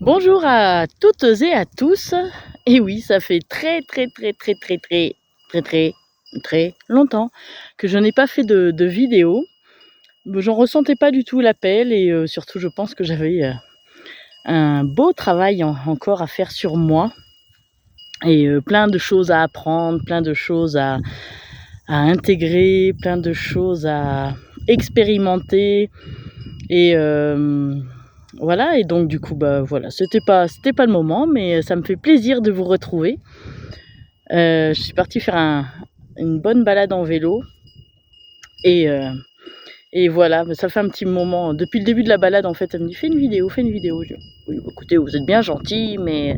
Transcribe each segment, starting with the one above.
Bonjour à toutes et à tous. Et oui, ça fait très longtemps que je n'ai pas fait de vidéo. J'en ressentais pas du tout l'appel et surtout je pense que j'avais, un beau travail encore à faire sur moi et plein de choses à apprendre, plein de choses à intégrer, plein de choses à expérimenter et voilà. Et donc du coup, bah, voilà, c'était pas le moment, mais ça me fait plaisir de vous retrouver. Je suis partie faire une bonne balade en vélo et voilà, bah, ça fait un petit moment. Depuis le début de la balade, en fait, elle me dit: «Fais une vidéo, fais une vidéo». Je dis: «Oui, bah, écoutez, vous êtes bien gentils, mais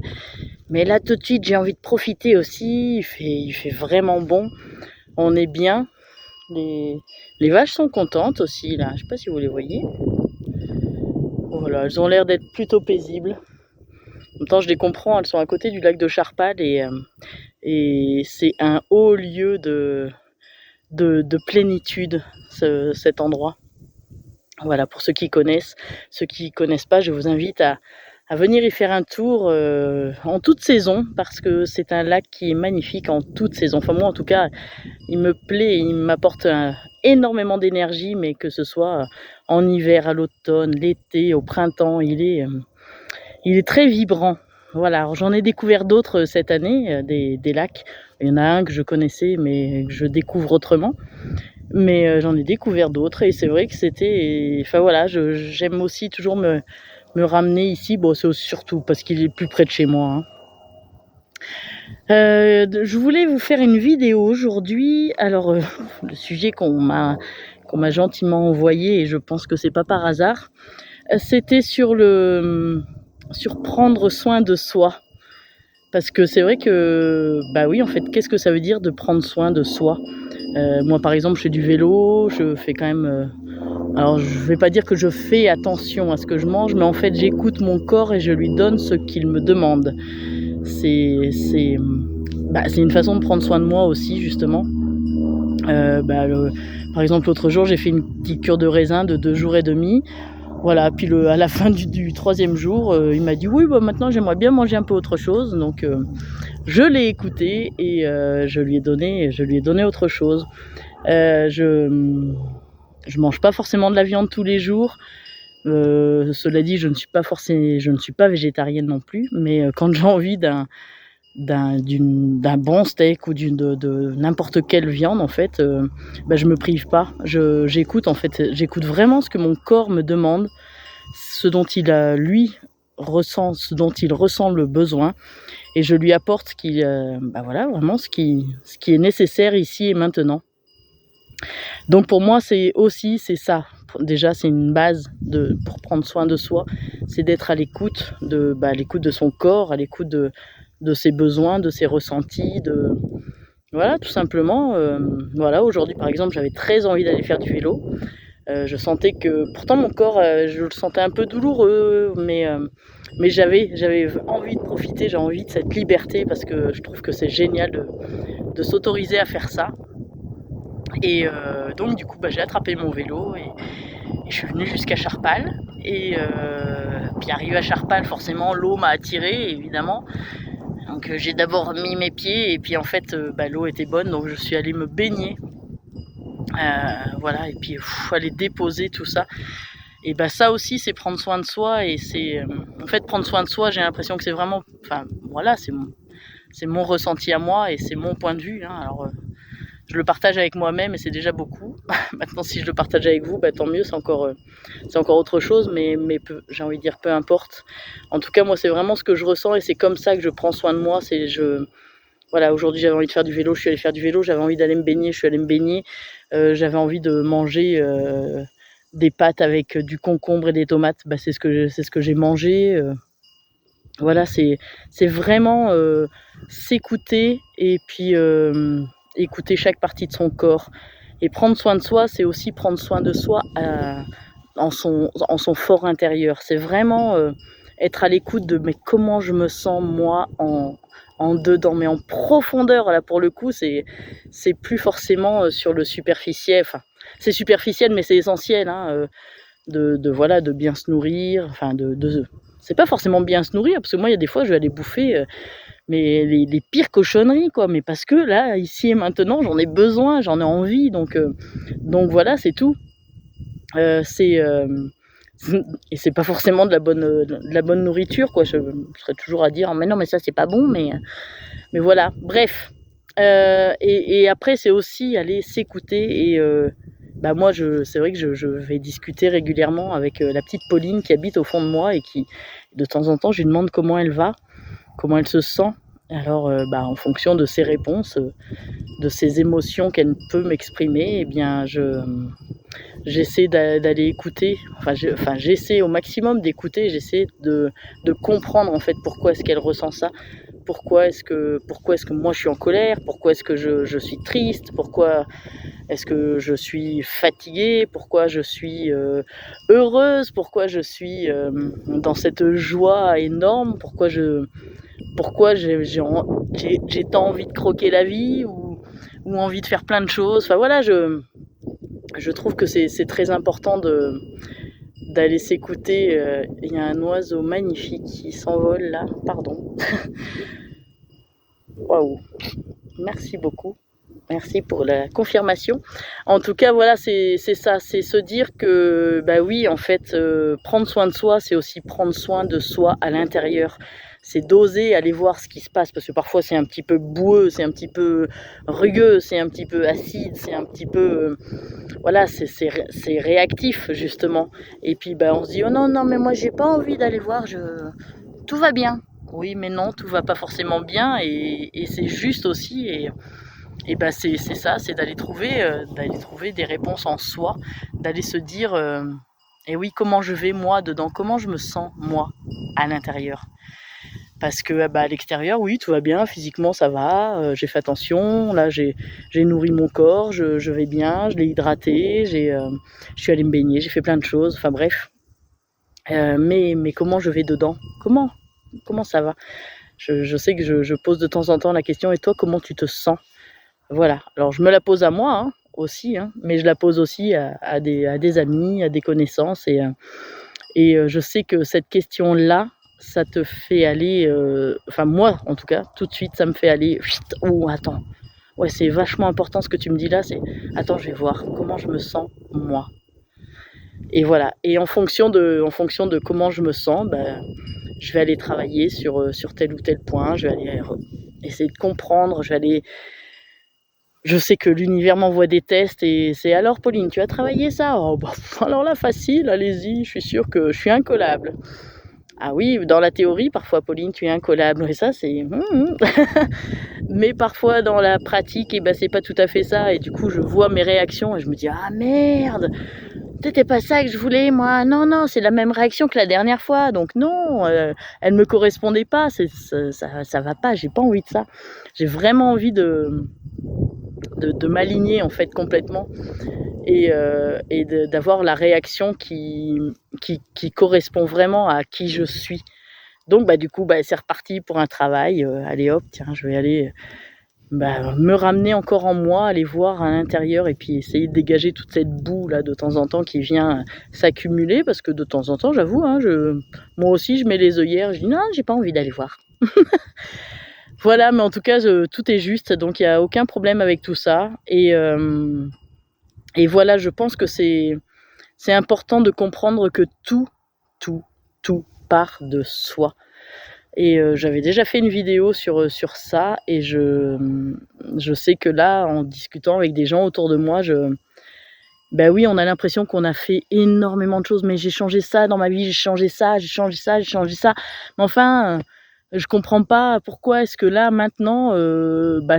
là, tout de suite, j'ai envie de profiter aussi. Il fait vraiment bon, on est bien». Les vaches sont contentes aussi là, je sais pas si vous les voyez? Voilà, elles ont l'air d'être plutôt paisibles. En même temps, je les comprends, elles sont à côté du lac de Charpal et c'est un haut lieu de plénitude, cet endroit. Voilà, pour ceux qui connaissent. Ceux qui connaissent pas, je vous invite à venir y faire un tour, en toute saison, parce que c'est un lac qui est magnifique en toute saison. Enfin moi, en tout cas, il me plaît, il m'apporte énormément d'énergie, mais que ce soit en hiver, à l'automne, l'été, au printemps, il est très vibrant. Voilà, alors j'en ai découvert d'autres cette année, des lacs. Il y en a un que je connaissais, mais que je découvre autrement. Mais j'en ai découvert d'autres et c'est vrai que c'était, enfin voilà, j'aime aussi toujours me ramener ici. Bon, c'est surtout parce qu'il est plus près de chez moi, hein. Je voulais vous faire une vidéo aujourd'hui. Alors, le sujet qu'on m'a gentiment envoyé, et je pense que c'est pas par hasard, c'était sur prendre soin de soi. Parce que c'est vrai que, bah oui, en fait, qu'est-ce que ça veut dire de prendre soin de soi? Moi, par exemple, je fais du vélo, je fais quand même, alors je vais pas dire que je fais attention à ce que je mange, mais en fait, j'écoute mon corps et je lui donne ce qu'il me demande. C'est une façon de prendre soin de moi aussi, justement. Bah, par exemple, l'autre jour, j'ai fait une petite cure de raisin de 2 jours et demi. Voilà, puis à la fin du 3e jour, il m'a dit: «Oui, bah, maintenant j'aimerais bien manger un peu autre chose». Donc je l'ai écouté et je lui ai donné autre chose. Je mange pas forcément de la viande tous les jours. Cela dit, je ne suis pas végétarienne non plus, mais quand j'ai envie d'un bon steak ou de n'importe quelle viande, en fait, bah, je me prive pas. J'écoute, en fait, j'écoute vraiment ce que mon corps me demande, ce dont ce dont il ressent le besoin, et je lui apporte bah, voilà, vraiment ce qui est nécessaire ici et maintenant. Donc pour moi, c'est ça. Déjà, c'est une base pour prendre soin de soi, c'est d'être à l'écoute à l'écoute de son corps, à l'écoute de ses besoins, de ses ressentis, voilà, tout simplement. Voilà, aujourd'hui, par exemple, j'avais très envie d'aller faire du vélo. Je sentais que pourtant mon corps, je le sentais un peu douloureux, mais j'avais envie de profiter, j'ai envie de cette liberté parce que je trouve que c'est génial de s'autoriser à faire ça. Et donc du coup, bah, j'ai attrapé mon vélo et je suis venue jusqu'à Charpal et puis arrivée à Charpal, forcément l'eau m'a attirée évidemment. Donc j'ai d'abord mis mes pieds et puis en fait, bah, l'eau était bonne, donc je suis allée me baigner. Voilà, et puis aller déposer tout ça, et bah, ça aussi c'est prendre soin de soi. Et c'est, en fait, prendre soin de soi, j'ai l'impression que c'est vraiment, enfin voilà, c'est mon ressenti à moi et c'est mon point de vue, hein. Alors je le partage avec moi-même et c'est déjà beaucoup. Maintenant, si je le partage avec vous, bah, tant mieux, c'est encore autre chose, mais j'ai envie de dire peu importe. En tout cas, moi, c'est vraiment ce que je ressens et c'est comme ça que je prends soin de moi. Voilà, aujourd'hui, j'avais envie de faire du vélo, je suis allée faire du vélo. J'avais envie d'aller me baigner, je suis allée me baigner. J'avais envie de manger des pâtes avec du concombre et des tomates. Bah, c'est ce que j'ai mangé. Voilà, c'est vraiment s'écouter et puis écouter chaque partie de son corps. Et prendre soin de soi, c'est aussi prendre soin de soi en son fort intérieur. C'est vraiment être à l'écoute de: mais comment je me sens moi en dedans, mais en profondeur. Là, pour le coup, c'est plus forcément sur le superficiel. Enfin, c'est superficiel, mais c'est essentiel, hein, voilà, de bien se nourrir, enfin C'est pas forcément bien se nourrir, parce que moi, il y a des fois, je vais aller bouffer mais les pires cochonneries, quoi. Mais parce que là, ici et maintenant, j'en ai besoin, j'en ai envie, donc voilà, c'est tout. C'est et c'est pas forcément de la bonne nourriture, quoi. Je serais toujours à dire: «Mais non, mais ça, c'est pas bon», mais voilà. Bref, et après, c'est aussi aller s'écouter et moi, c'est vrai que je vais discuter régulièrement avec la petite Pauline qui habite au fond de moi et qui, de temps en temps, je lui demande comment elle va, comment elle se sent. Alors, en fonction de ses réponses, de ses émotions qu'elle peut m'exprimer, eh bien, j'essaie d'aller écouter. J'essaie au maximum d'écouter. J'essaie de comprendre en fait pourquoi est-ce qu'elle ressent ça. Pourquoi est-ce que moi je suis en colère? Pourquoi est-ce que je suis triste? Pourquoi est-ce que je suis fatiguée? Pourquoi je suis heureuse? Pourquoi je suis dans cette joie énorme? Pourquoi j'ai tant envie de croquer la vie ou envie de faire plein de choses? Enfin voilà, je trouve que c'est très important d'aller s'écouter. Il y a un oiseau magnifique qui s'envole là, pardon. Waouh, merci beaucoup. Merci pour la confirmation. En tout cas, voilà, c'est ça, c'est se dire que, oui, en fait, prendre soin de soi, c'est aussi prendre soin de soi à l'intérieur. C'est d'oser aller voir ce qui se passe, parce que parfois c'est un petit peu boueux, c'est un petit peu rugueux, c'est un petit peu acide, c'est un petit peu... voilà, c'est réactif, justement. Et puis, on se dit, oh non, non, mais moi, j'ai pas envie d'aller voir, tout va bien. Oui, mais non, tout va pas forcément bien, et c'est juste aussi, et c'est ça, c'est d'aller trouver des réponses en soi, d'aller se dire, et oui, comment je vais moi dedans, comment je me sens moi à l'intérieur. Parce que à l'extérieur, oui, tout va bien, physiquement ça va, j'ai fait attention, là j'ai nourri mon corps, je vais bien, je l'ai hydraté, je suis allée me baigner, j'ai fait plein de choses, enfin bref. Mais comment je vais dedans? Comment ça va? Je sais que je pose de temps en temps la question, et toi, comment tu te sens? Voilà, alors je me la pose à moi, hein, aussi, hein, mais je la pose aussi à des amis, à des connaissances, et je sais que cette question-là, ça te fait aller, enfin moi en tout cas, tout de suite ça me fait aller: «Oh attends, ouais c'est vachement important ce que tu me dis là, c'est attends, je vais voir comment je me sens moi», et voilà, et en fonction de comment je me sens, je vais aller travailler sur tel ou tel point, je vais aller essayer de comprendre, je sais que l'univers m'envoie des tests et c'est: «Alors Pauline, tu as travaillé ça?» «Oh alors là facile, allez-y, je suis sûre que je suis incollable». «Ah oui, dans la théorie parfois Pauline, tu es incollable», et ça c'est mais parfois dans la pratique, c'est pas tout à fait ça, et du coup je vois mes réactions et je me dis: «Ah merde, c'était pas ça que je voulais moi, non, non, c'est la même réaction que la dernière fois, donc non, elle me correspondait pas, ça va pas, j'ai pas envie de ça». J'ai vraiment envie de m'aligner en fait complètement, et d'avoir la réaction qui correspond vraiment à qui je suis. Donc du coup, c'est reparti pour un travail, allez hop, tiens, je vais aller, me ramener encore en moi, aller voir à l'intérieur et puis essayer de dégager toute cette boue là de temps en temps qui vient s'accumuler, parce que de temps en temps, j'avoue, hein, moi aussi je mets les œillères, je dis: «Non, j'ai pas envie d'aller voir». Voilà, mais en tout cas, tout est juste, donc il y a aucun problème avec tout ça, et voilà, je pense que c'est important de comprendre que tout, tout, tout part de soi, et j'avais déjà fait une vidéo sur ça, et je sais que là, en discutant avec des gens autour de moi, oui, on a l'impression qu'on a fait énormément de choses, mais j'ai changé ça dans ma vie, j'ai changé ça, j'ai changé ça, j'ai changé ça, mais enfin, je comprends pas pourquoi est-ce que là, maintenant,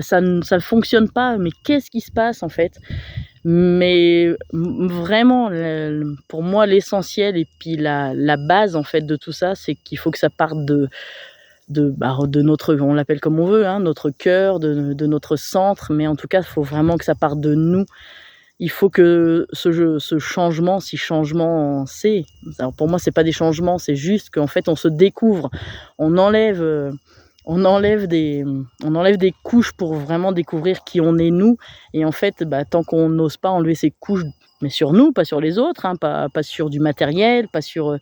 ça ne fonctionne pas, mais qu'est-ce qui se passe en fait? Mais vraiment, pour moi, l'essentiel et puis la base en fait de tout ça, c'est qu'il faut que ça parte de notre, on l'appelle comme on veut, hein, notre cœur, de notre centre, mais en tout cas, il faut vraiment que ça parte de nous. Il faut que ce changement, si changement c'est, alors pour moi c'est pas des changements, c'est juste qu'en fait on se découvre, on enlève, des couches pour vraiment découvrir qui on est nous, et en fait, tant qu'on n'ose pas enlever ces couches, mais sur nous, pas sur les autres, hein, pas sur du matériel, pas sur,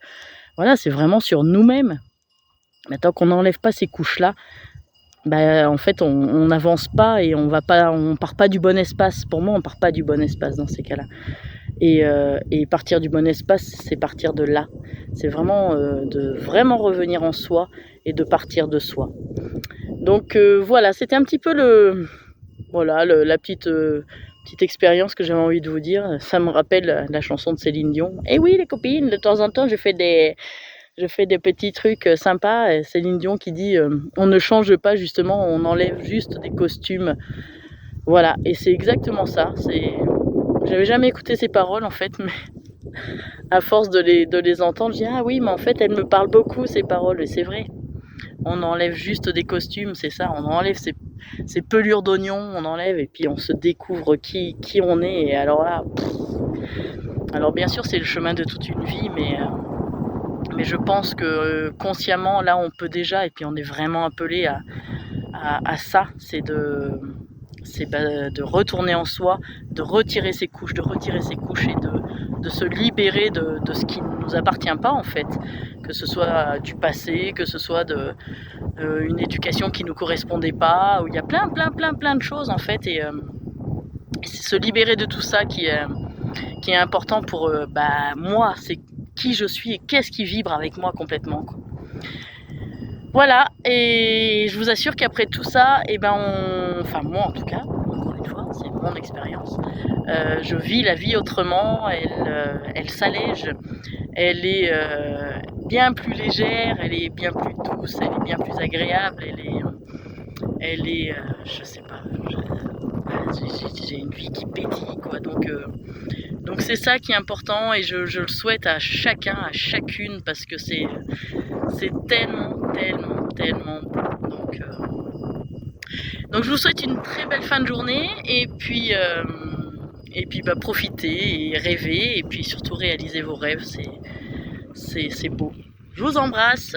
voilà, c'est vraiment sur nous-mêmes. Mais tant qu'on n'enlève pas ces couches-là, bah, en fait, on n'avance pas et on part pas du bon espace. Pour moi, on part pas du bon espace dans ces cas-là. Et partir du bon espace, c'est partir de là. C'est vraiment de vraiment revenir en soi et de partir de soi. Donc voilà, c'était un petit peu la petite expérience que j'avais envie de vous dire. Ça me rappelle la chanson de Céline Dion. Et oui, les copines, de temps en temps, je fais des petits trucs sympas. Et Céline Dion qui dit on ne change pas, justement, on enlève juste des costumes. Voilà, et c'est exactement ça. J'avais jamais écouté ces paroles en fait, mais à force de les entendre, je dis ah oui, mais en fait, elles me parlent beaucoup ces paroles, et c'est vrai. On enlève juste des costumes, c'est ça, on enlève ces pelures d'oignons, on enlève, et puis on se découvre qui on est. Et alors là, alors bien sûr, c'est le chemin de toute une vie, mais je pense que consciemment, là, on peut déjà, et puis on est vraiment appelé à ça, c'est de retourner en soi, de retirer ses couches, et de se libérer de ce qui ne nous appartient pas en fait, que ce soit du passé, que ce soit une éducation qui ne nous correspondait pas, où il y a plein de choses en fait, et c'est se libérer de tout ça qui est important pour moi, c'est qui je suis et qu'est-ce qui vibre avec moi complètement, quoi. Voilà, et je vous assure qu'après tout ça, enfin moi en tout cas, encore une fois, c'est mon expérience, je vis la vie autrement, elle s'allège, elle est bien plus légère, elle est bien plus douce, elle est bien plus agréable, elle est je sais pas, j'ai une vie qui pétille, quoi, donc c'est ça qui est important, et je le souhaite à chacun, à chacune, parce que c'est tellement beau. Donc je vous souhaite une très belle fin de journée, et puis profitez et rêvez, et puis surtout réalisez vos rêves, c'est beau. Je vous embrasse.